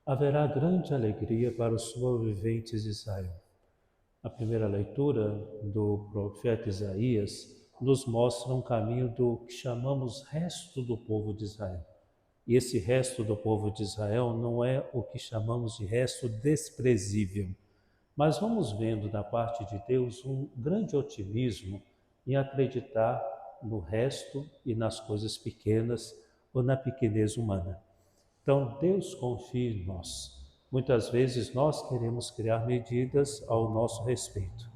haverá grande alegria para os sobreviventes de Israel. A primeira leitura do profeta Isaías nos mostra um caminho do que chamamos resto do povo de Israel. E esse resto do povo de Israel não é o que chamamos de resto desprezível, mas vamos vendo da parte de Deus um grande otimismo em acreditar no resto e nas coisas pequenas ou na pequenez humana. Então, Deus confia em nós. Muitas vezes nós queremos criar medidas ao nosso respeito.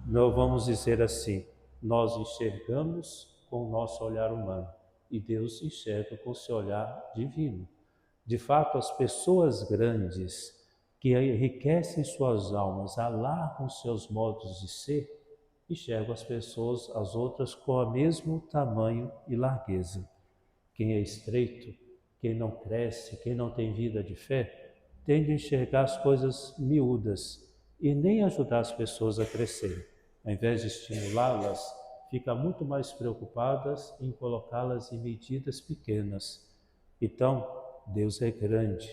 Não vamos dizer assim, nós enxergamos com o nosso olhar humano e Deus enxerga com o seu olhar divino. De fato, as pessoas grandes que enriquecem suas almas, alargam seus modos de ser, enxergam as pessoas, as outras, com o mesmo tamanho e largueza. Quem é estreito, quem não cresce, quem não tem vida de fé, tende a enxergar as coisas miúdas e nem ajudar as pessoas a crescerem. Ao invés de estimulá-las, fica muito mais preocupadas em colocá-las em medidas pequenas. Então, Deus é grande,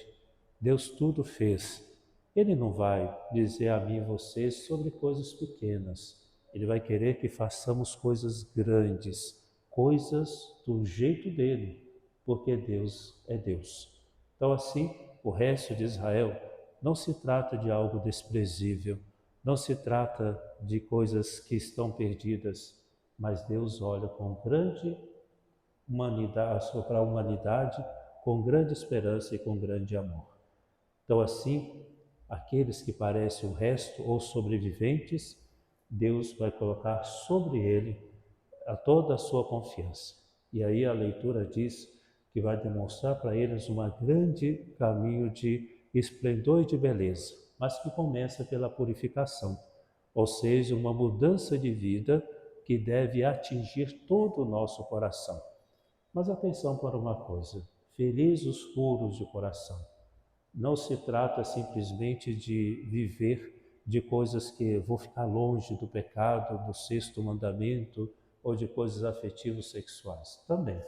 Deus tudo fez. Ele não vai dizer a mim e você sobre coisas pequenas. Ele vai querer que façamos coisas grandes, coisas do jeito dele, porque Deus é Deus. Então, assim, o resto de Israel não se trata de algo desprezível, não se trata de coisas que estão perdidas, mas Deus olha com grande humanidade, para a humanidade, com grande esperança e com grande amor. Então, assim, aqueles que parecem o resto ou sobreviventes, Deus vai colocar sobre ele toda a sua confiança. E aí a leitura diz que vai demonstrar para eles um grande caminho de esplendor e de beleza, mas que começa pela purificação, ou seja, uma mudança de vida que deve atingir todo o nosso coração. Mas atenção para uma coisa, felizes os puros de coração. Não se trata simplesmente de viver de coisas que vou ficar longe do pecado, do sexto mandamento ou de coisas afetivos sexuais. Também.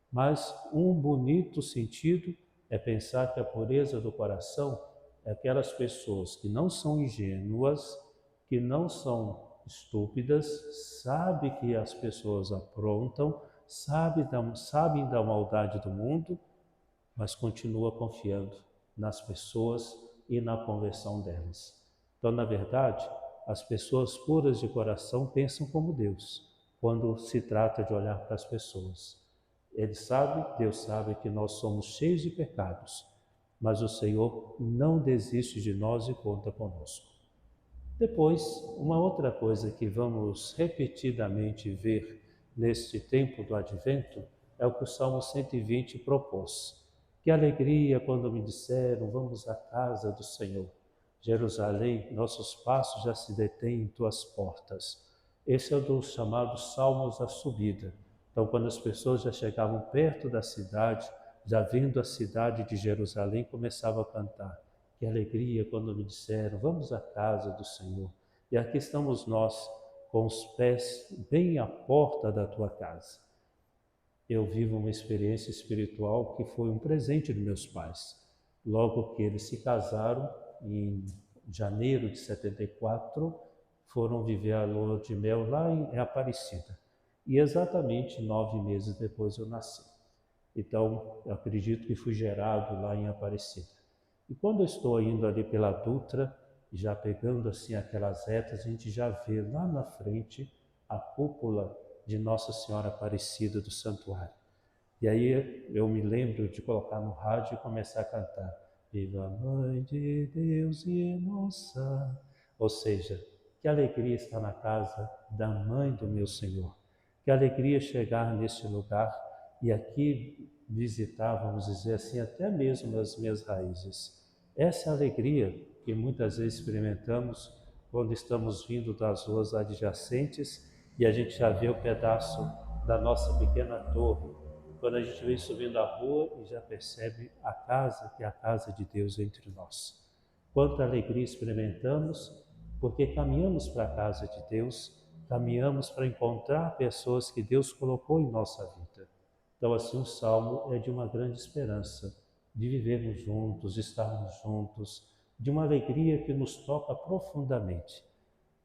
Mas um bonito sentido é pensar que a pureza do coração é aquelas pessoas que não são ingênuas, que não são estúpidas, sabem que as pessoas aprontam, sabem da maldade do mundo, mas continua confiando nas pessoas e na conversão delas. Então, na verdade, as pessoas puras de coração pensam como Deus, quando se trata de olhar para as pessoas. Deus sabe que nós somos cheios de pecados, mas o Senhor não desiste de nós e conta conosco. Depois, uma outra coisa que vamos repetidamente ver neste tempo do Advento é o que o Salmo 120 propôs. Que alegria quando me disseram, vamos à casa do Senhor. Jerusalém, nossos passos já se detêm em tuas portas. Esse é o dos chamados Salmos da Subida. Então, quando as pessoas já chegavam perto da cidade, já vendo a cidade de Jerusalém, começavam a cantar. Que alegria quando me disseram, vamos à casa do Senhor. E aqui estamos nós, com os pés bem à porta da tua casa. Eu vivo uma experiência espiritual que foi um presente de meus pais. Logo que eles se casaram, em janeiro de 74, foram viver a lua de mel lá em Aparecida. E exatamente 9 meses depois eu nasci. Então, eu acredito que fui gerado lá em Aparecida. E quando eu estou indo ali pela Dutra, já pegando assim aquelas retas, a gente já vê lá na frente a cúpula de Nossa Senhora Aparecida do Santuário. E aí eu me lembro de colocar no rádio e começar a cantar Viva a Mãe de Deus e Nossa. Ou seja, que alegria estar na casa da Mãe do meu Senhor. Que alegria chegar neste lugar e aqui visitar, vamos dizer assim, até mesmo as minhas raízes. Essa é a alegria que muitas vezes experimentamos quando estamos vindo das ruas adjacentes e a gente já vê o pedaço da nossa pequena torre. Quando a gente vem subindo a rua e já percebe a casa, que é a casa de Deus entre nós. Quanta alegria experimentamos, porque caminhamos para a casa de Deus, caminhamos para encontrar pessoas que Deus colocou em nossa vida. Então, assim, o Salmo é de uma grande esperança. de vivermos juntos, estarmos juntos, de uma alegria que nos toca profundamente.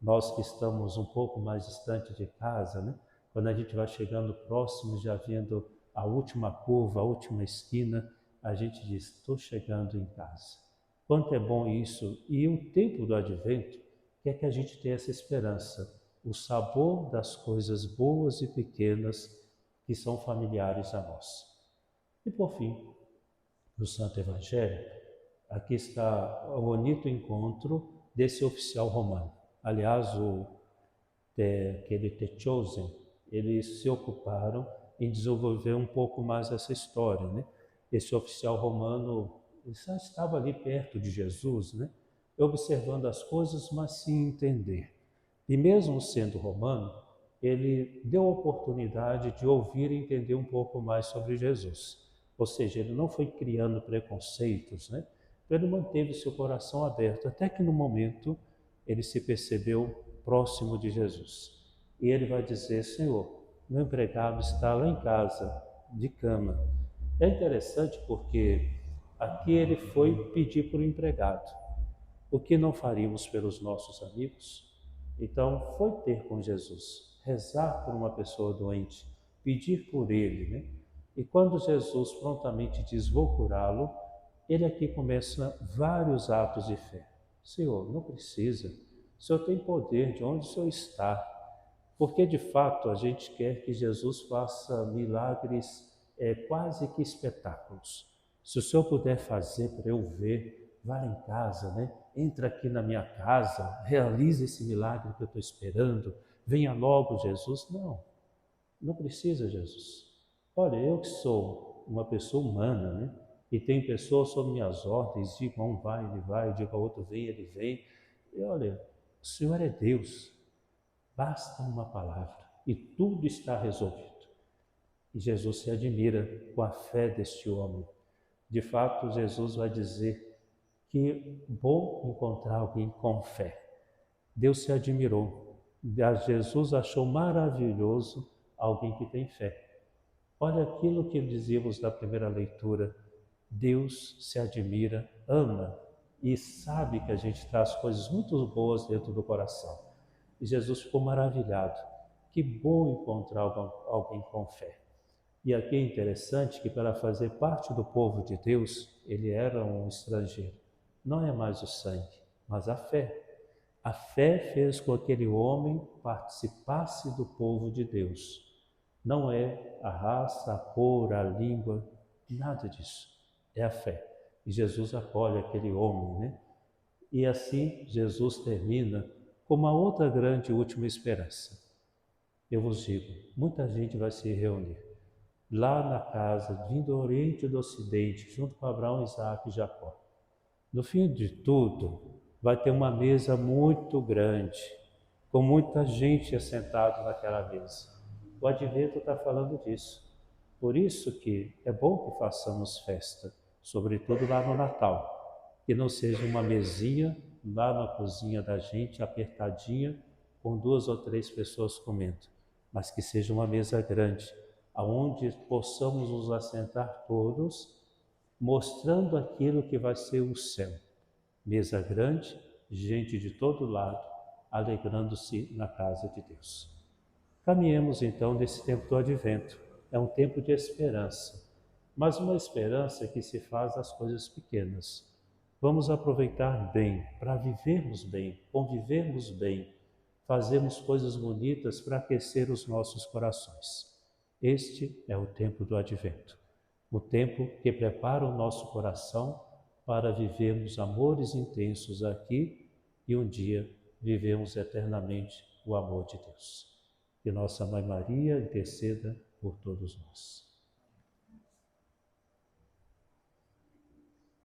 Nós que estamos um pouco mais distante de casa, né? Quando a gente vai chegando próximo, já vendo a última curva, a última esquina, a gente diz, estou chegando em casa. Quanto é bom isso! E o tempo do Advento quer que a gente tenha essa esperança, o sabor das coisas boas e pequenas que são familiares a nós. E por fim, no Santo Evangelho, aqui está o bonito encontro desse oficial romano. Aliás, aquele The Chosen, eles se ocuparam em desenvolver um pouco mais essa história, né? Esse oficial romano, ele já estava ali perto de Jesus, né? Observando as coisas, mas sem entender. E mesmo sendo romano, ele deu a oportunidade de ouvir e entender um pouco mais sobre Jesus. Ou seja, ele não foi criando preconceitos, né? Ele manteve seu coração aberto, até que no momento ele se percebeu próximo de Jesus. E ele vai dizer, Senhor, meu empregado está lá em casa, de cama. É interessante porque aqui ele foi pedir por um empregado. O que não faríamos pelos nossos amigos? Então, foi ter com Jesus, rezar por uma pessoa doente, pedir por ele, né? E quando Jesus prontamente diz, vou curá-lo, ele aqui começa vários atos de fé. Senhor, não precisa. O Senhor tem poder de onde o Senhor está. Porque, de fato, a gente quer que Jesus faça milagres quase que espetáculos. Se o Senhor puder fazer para eu ver, vá lá em casa, né? Entra aqui na minha casa, realize esse milagre que eu estou esperando. Venha logo, Jesus. Não, não precisa, Jesus. Olha, eu que sou uma pessoa humana, né? E tem pessoas sob minhas ordens, diga um vai, ele vai, diga outro vem, ele vem. E olha, o Senhor é Deus, basta uma palavra e tudo está resolvido. E Jesus se admira com a fé deste homem. De fato, Jesus vai dizer que bom encontrar alguém com fé. Deus se admirou. Jesus achou maravilhoso alguém que tem fé. Olha aquilo que dizíamos na primeira leitura. Deus se admira, ama e sabe que a gente traz coisas muito boas dentro do coração. E Jesus ficou maravilhado. Que bom encontrar alguém com fé. E aqui é interessante que para fazer parte do povo de Deus, ele era um estrangeiro. Não é mais o sangue, mas a fé. A fé fez com que aquele homem participasse do povo de Deus. Não é a raça, a cor, a língua, nada disso. É a fé. E Jesus acolhe aquele homem, né? E assim Jesus termina com uma outra grande última esperança. Eu vos digo, muita gente vai se reunir lá na casa, vindo do Oriente e do Ocidente, junto com Abraão, Isaac e Jacó. No fim de tudo, vai ter uma mesa muito grande, com muita gente assentada naquela mesa. O Advento está falando disso. Por isso que é bom que façamos festa, sobretudo lá no Natal. Que não seja uma mesinha lá na cozinha da gente, apertadinha, com 2 ou 3 pessoas comendo, mas que seja uma mesa grande, aonde possamos nos assentar todos, mostrando aquilo que vai ser o céu. Mesa grande, gente de todo lado, alegrando-se na casa de Deus. Caminhemos então nesse tempo do Advento. É um tempo de esperança, mas uma esperança que se faz das coisas pequenas. Vamos aproveitar bem, para vivermos bem, convivermos bem, fazermos coisas bonitas para aquecer os nossos corações. Este é o tempo do Advento, o tempo que prepara o nosso coração para vivermos amores intensos aqui e um dia vivemos eternamente o amor de Deus. Que nossa Mãe Maria interceda por todos nós.